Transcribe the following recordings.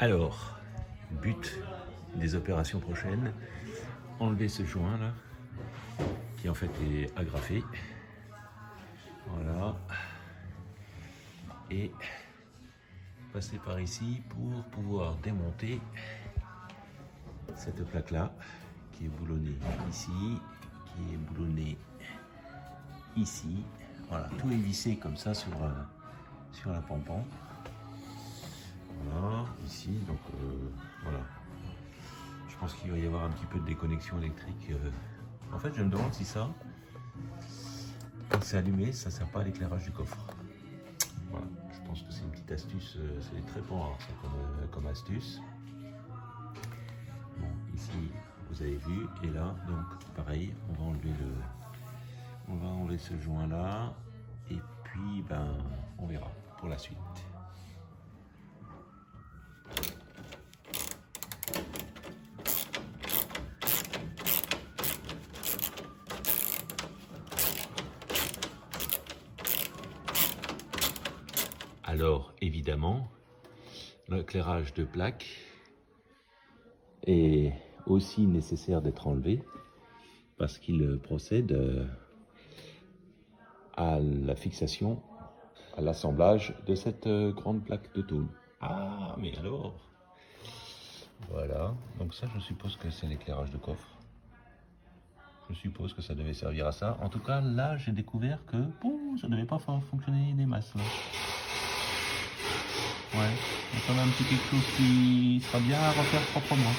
Alors, but des opérations prochaines, enlever ce joint là, qui en fait est agrafé. Voilà. Et passer par ici pour pouvoir démonter cette plaque là, qui est boulonnée ici, qui est boulonnée ici. Voilà, tout est vissé comme ça sur la pampan. Voilà, ici, donc voilà. Je pense qu'il va y avoir un petit peu de déconnexion électrique. En fait, je me demande si ça, quand c'est allumé, ça ne sert pas à l'éclairage du coffre. Voilà, je pense que c'est une petite astuce, c'est très bon rare ça, comme astuce. Bon, ici, vous avez vu, et là, donc pareil, on va enlever ce joint là, et puis ben, on verra pour la suite. Alors, évidemment, l'éclairage de plaque est aussi nécessaire d'être enlevé parce qu'il procède à la fixation, à l'assemblage de cette grande plaque de tôle. Ah, mais alors, voilà, donc ça je suppose que c'est l'éclairage de coffre. Je suppose que ça devait servir à ça. En tout cas, là, j'ai découvert que bon, ça ne devait pas fonctionner des masses. Là. Ouais, il y a quand même un petit quelque chose qui sera bien à refaire proprement.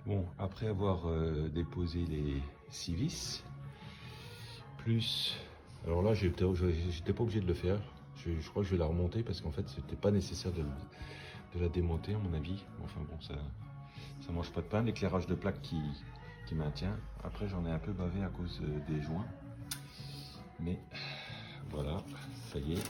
Bon, après avoir déposé les 6 vis, plus... Alors là, j'étais pas obligé de le faire. Je crois que je vais la remonter parce qu'en fait, c'était pas nécessaire de la démonter à mon avis. Enfin bon, ça mange pas de pain. L'éclairage de plaque qui maintient. Après, j'en ai un peu bavé à cause des joints. Mais voilà, ça y est.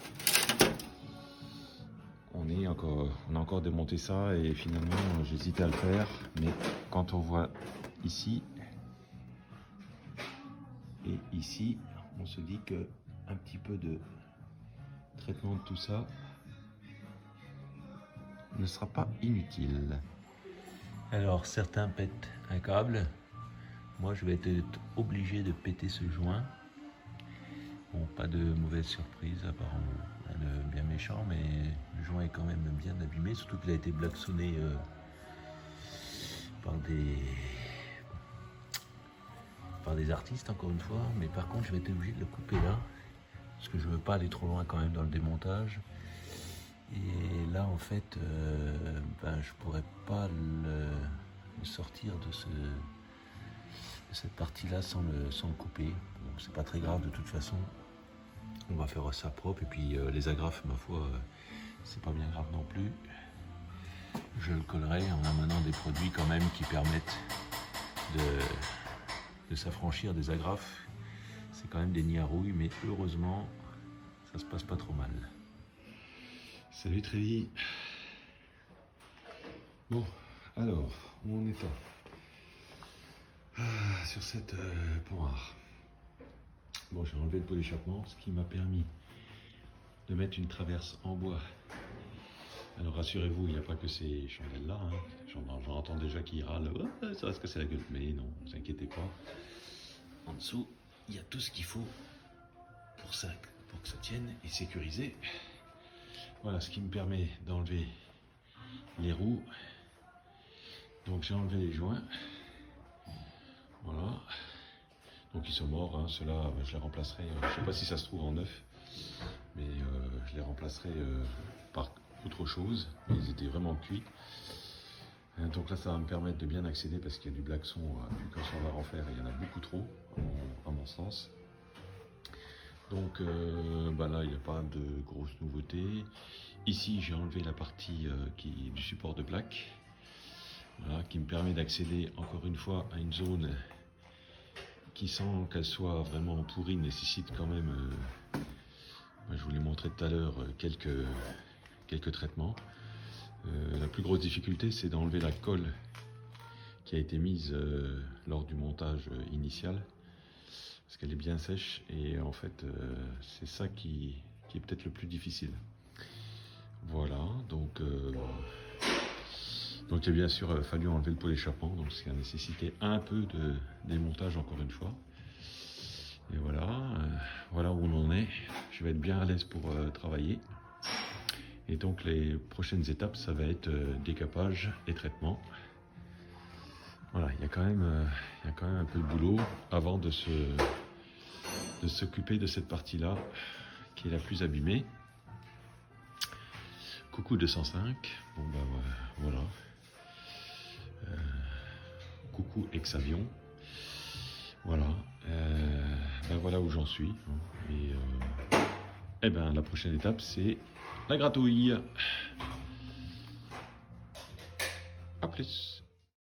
On a encore démonté ça et finalement j'hésitais à le faire, mais quand on voit ici et ici, on se dit que un petit peu de traitement de tout ça ne sera pas inutile. Alors certains pètent un câble, moi je vais être obligé de péter ce joint. Bon, pas de mauvaise surprise apparemment, rien de bien méchant, mais le joint est quand même bien abîmé, surtout qu'il a été blacksonné par des artistes encore une fois, mais par contre je vais être obligé de le couper là, parce que je veux pas aller trop loin quand même dans le démontage. Et là en fait, ben, je pourrais pas le sortir de cette partie là sans le couper. Bon, c'est pas très grave de toute façon. On va faire ça propre et puis les agrafes, ma foi, c'est pas bien grave non plus. Je le collerai en amenant des produits quand même qui permettent de s'affranchir des agrafes. C'est quand même des nids à rouille, mais heureusement, ça se passe pas trop mal. Salut Trévi. Bon, alors, où en est-on sur cette poire. Bon, j'ai enlevé le pot d'échappement, ce qui m'a permis de mettre une traverse en bois. Alors rassurez-vous, il n'y a pas que ces chandelles-là. Hein. J'en entends déjà qui râlent. Oh, ça va se casser la gueule. Mais non, ne vous inquiétez pas. En dessous, il y a tout ce qu'il faut pour que ça tienne et sécurisé. Voilà, ce qui me permet d'enlever les roues. Donc j'ai enlevé les joints. Voilà. Donc ils sont morts, hein. Ceux-là, je les remplacerai, je ne sais pas si ça se trouve en neuf, mais je les remplacerai par autre chose. Ils étaient vraiment cuits. Donc là, ça va me permettre de bien accéder parce qu'il y a du blackson, vu qu'on s'en va en faire, il y en a beaucoup trop, à mon sens. Donc bah là, il n'y a pas de grosses nouveautés. Ici, j'ai enlevé la partie du support de plaque, voilà, qui me permet d'accéder encore une fois à une zone qui, sans qu'elle soit vraiment pourrie, nécessite quand même, je vous l'ai montré tout à l'heure, quelques traitements. La plus grosse difficulté, c'est d'enlever la colle qui a été mise lors du montage initial, parce qu'elle est bien sèche, et en fait, c'est ça qui est peut-être le plus difficile. Voilà, donc Donc il a bien sûr fallu enlever le pot d'échappement, donc ce qui a nécessité un peu de démontage encore une fois. Et voilà, voilà où on en est. Je vais être bien à l'aise pour travailler. Et donc les prochaines étapes, ça va être décapage et traitement. Voilà, il y a quand même un peu de boulot avant de s'occuper de cette partie-là, qui est la plus abîmée. Coucou 205, bon bah voilà. Coucou ex-avion. Voilà, ben voilà où j'en suis. Et ben la prochaine étape, c'est la gratouille. À plus.